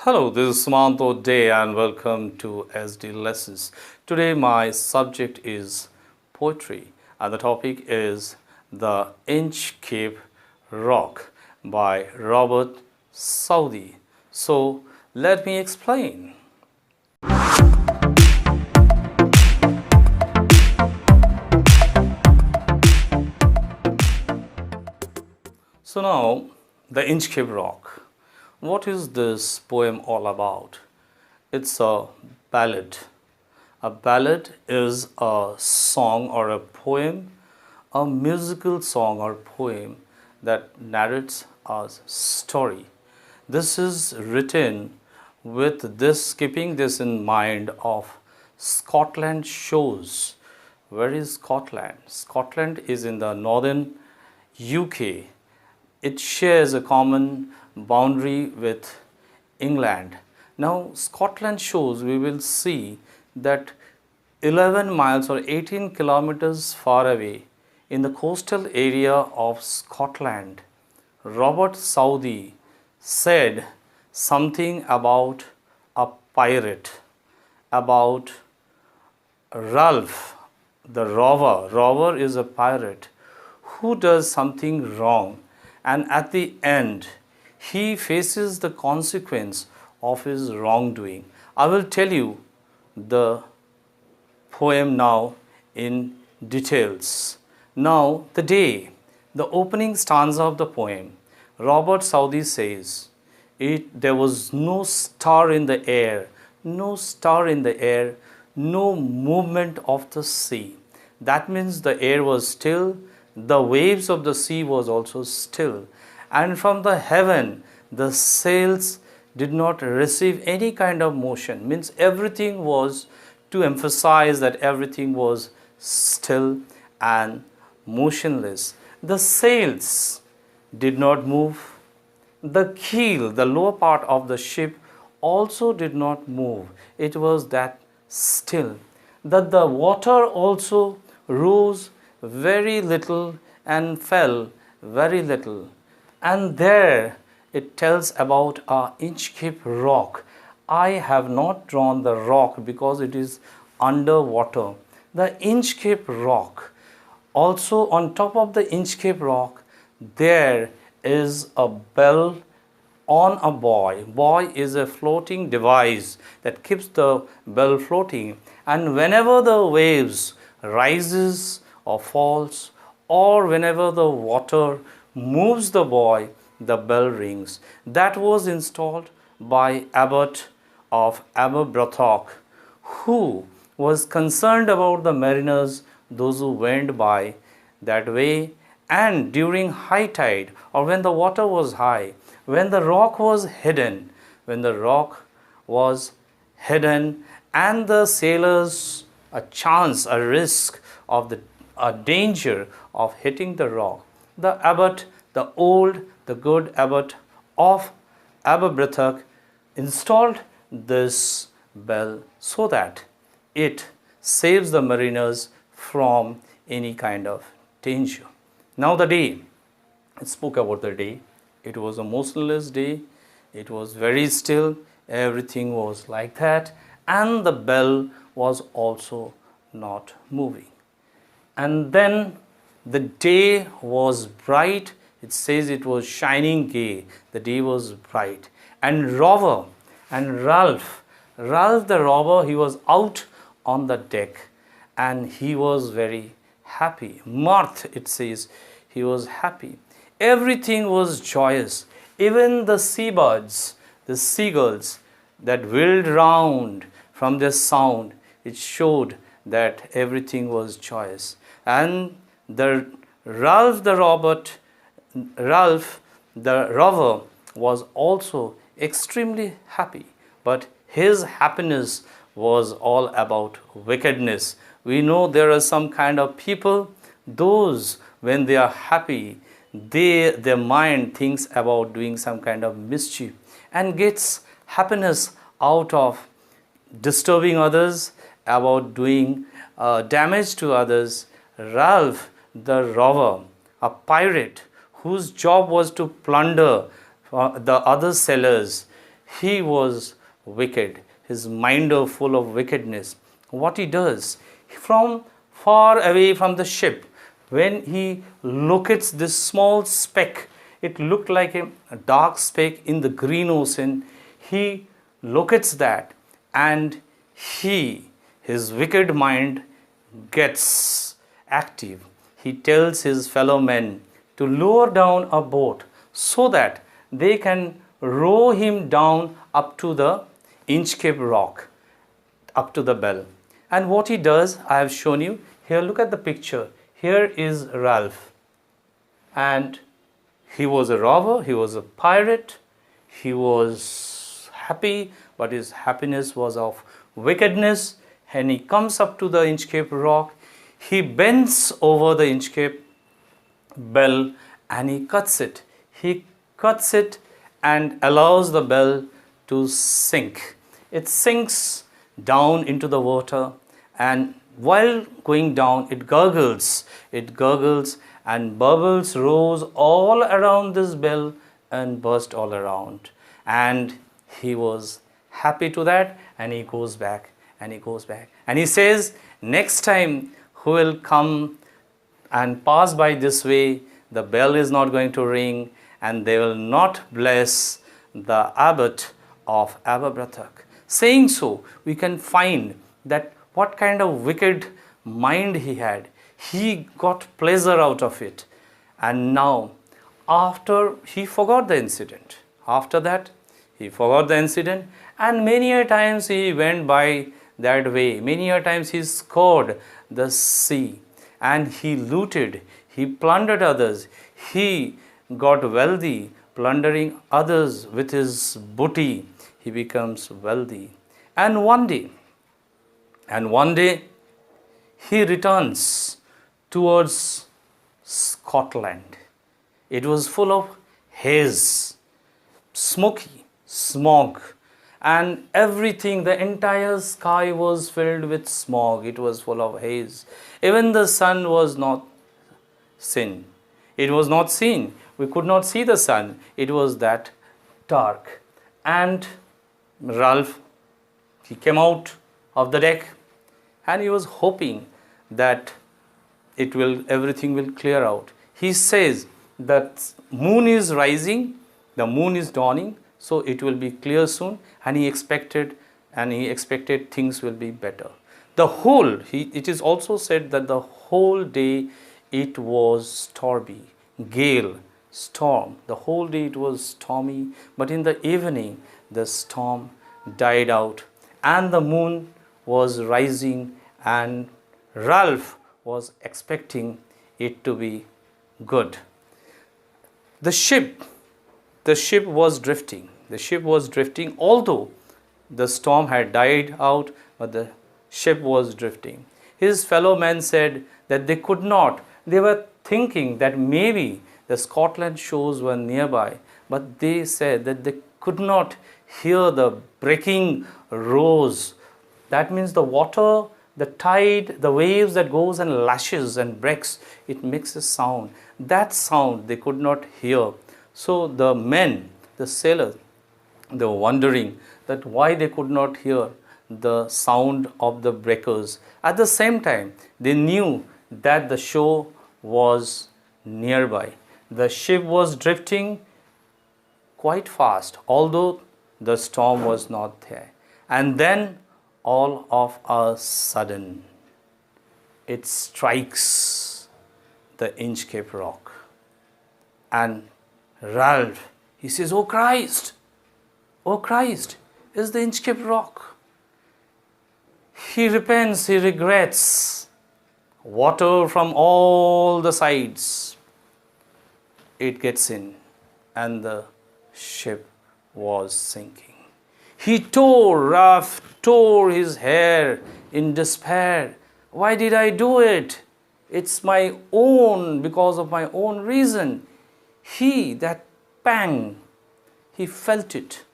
Hello, this is Sumanto Day and welcome to SD Lessons. Today my subject is poetry and the topic is the Inchcape Rock by Robert Southey. So let me explain. So now the Inchcape Rock. What is this poem all about? It's a ballad. A ballad is a song or a poem, a musical song or poem that narrates a story. This is written with this, keeping this in mind of Scotland shores. Where is Scotland? Scotland is in the northern UK. It shares a common boundary with England. Now, Scotland shores, we will see that 11 miles or 18 kilometers far away in the coastal area of Scotland, Robert Southey said something about a pirate, about Ralph, the rover. Rover is a pirate who does something wrong, and at the end, he faces the consequence of his wrongdoing. I will tell you the poem now in details. Now, the opening stanza of the poem, Robert Southey says, there was no star in the air, no star in the air, no movement of the sea. That means the air was still, the waves of the sea was also still. And from the heaven, the sails did not receive any kind of motion. Means everything was, to emphasize that everything was still and motionless. The sails did not move. The keel, the lower part of the ship, also did not move. It was that still. That the water also rose very little and fell very little. And there it tells about a Inchcape Rock. I have not drawn the rock because it is underwater. The Inchcape Rock. Also on top of the Inchcape Rock, there is a bell on a buoy. Buoy is a floating device that keeps the bell floating. And whenever the waves rises or falls, or whenever the water moves the buoy, the bell rings. That was installed by Abbot of Aberbrothock, who was concerned about the mariners, those who went by that way, and during high tide or when the water was high, when the rock was hidden, and the sailors a chance, a risk of a danger of hitting the rock, the abbot, the good abbot of Aberbrothock installed this bell so that it saves the mariners from any kind of danger. Now the day, it spoke about the day. It was a motionless day. It was very still. Everything was like that. And the bell was also not moving. And then the day was bright. It says it was shining gay. The day was bright. And Ralph the robber, he was out on the deck and he was very happy. Mirth, it says, he was happy. Everything was joyous. Even the seabirds, the seagulls that wheeled round from their sound, it showed that everything was joyous. And the Ralph the rover was also extremely happy, but his happiness was all about wickedness. We know there are some kind of people, those when they are happy, their mind thinks about doing some kind of mischief and gets happiness out of disturbing others, about doing damage to others. Ralph the rover, a pirate whose job was to plunder the other sailors, he was wicked. His mind was full of wickedness. What he does, from far away from the ship, when he locates this small speck, it looked like a dark speck in the green ocean. He locates that, and his wicked mind gets active. He tells his fellow men to lower down a boat so that they can row him down up to the Inchcape Rock, up to the bell. And what he does, I have shown you. Here, look at the picture. Here is Ralph. And he was a robber, he was a pirate, he was happy, but his happiness was of wickedness. And he comes up to the Inchcape Rock. He bends over the Inchcape bell and he cuts it. He cuts it and allows the bell to sink. It sinks down into the water, and while going down, it gurgles, and bubbles rose all around this bell and burst all around. And he was happy to that, and he goes back, and he says, next time who will come and pass by this way, the bell is not going to ring, and they will not bless the abbot of Aberbrothock. Saying so, we can find that what kind of wicked mind he had. He got pleasure out of it. And now, after he forgot the incident. After that, he forgot the incident, and many a times he went by that way. Many a times he scoured the sea, and he looted, he plundered others, he got wealthy, plundering others with his booty. He becomes wealthy. And one day, he returns towards Scotland. It was full of haze, smoky, smog, and everything, the entire sky was filled with smog. It was full of haze. Even the sun was not seen. It was not seen. We could not see the sun. It was that dark. And Ralph, he came out of the deck, and he was hoping that everything will clear out. He says that moon is rising, the moon is dawning, so it will be clear soon, and he expected things will be better. It is also said that the whole day it was stormy, gale, storm. The whole day it was stormy, but in the evening the storm died out, and the moon was rising, and Ralph was expecting it to be good. The ship was drifting. Although the storm had died out, but the ship was drifting. His fellow men said that they could not. They were thinking that maybe the Scotland shores were nearby, but they said that they could not hear the breaking roars. That means the water, the tide, the waves that goes and lashes and breaks, it makes a sound. That sound they could not hear. So the men, the sailors, they were wondering that why they could not hear the sound of the breakers. At the same time, they knew that the shore was nearby. The ship was drifting quite fast, although the storm was not there. And then all of a sudden, it strikes the Inchcape Rock. And Ralph, he says, oh Christ, is the Inchcape Rock. He repents, he regrets. Water from all the sides. It gets in, and the ship was sinking. Ralph tore his hair in despair. Why did I do it? It's my own, because of my own reason. That pang, he felt it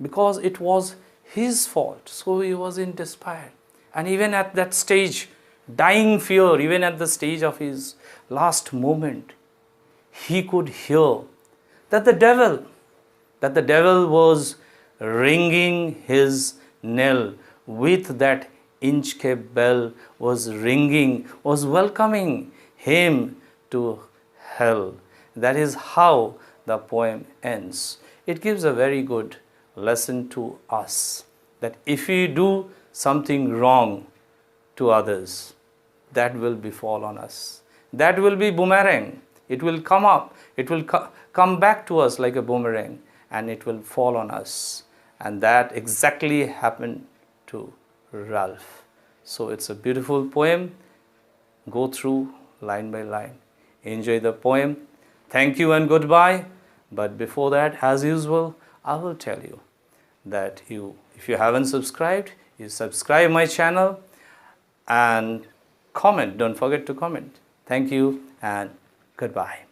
because it was his fault. So he was in despair. And even at that stage, dying fear, even at the stage of his last moment, he could hear that the devil was ringing his knell with that Inchcape bell, was ringing, was welcoming him to hell. That is how the poem ends. It gives a very good lesson to us that if we do something wrong to others, that will befall on us. That will be boomerang. It will come up. It will come back to us like a boomerang, and it will fall on us. And that exactly happened to Ralph. So it's a beautiful poem. Go through line by line. Enjoy the poem. Thank you and goodbye. But before that, as usual, I will tell you that if you haven't subscribed, you subscribe my channel and comment. Don't forget to comment. Thank you and goodbye.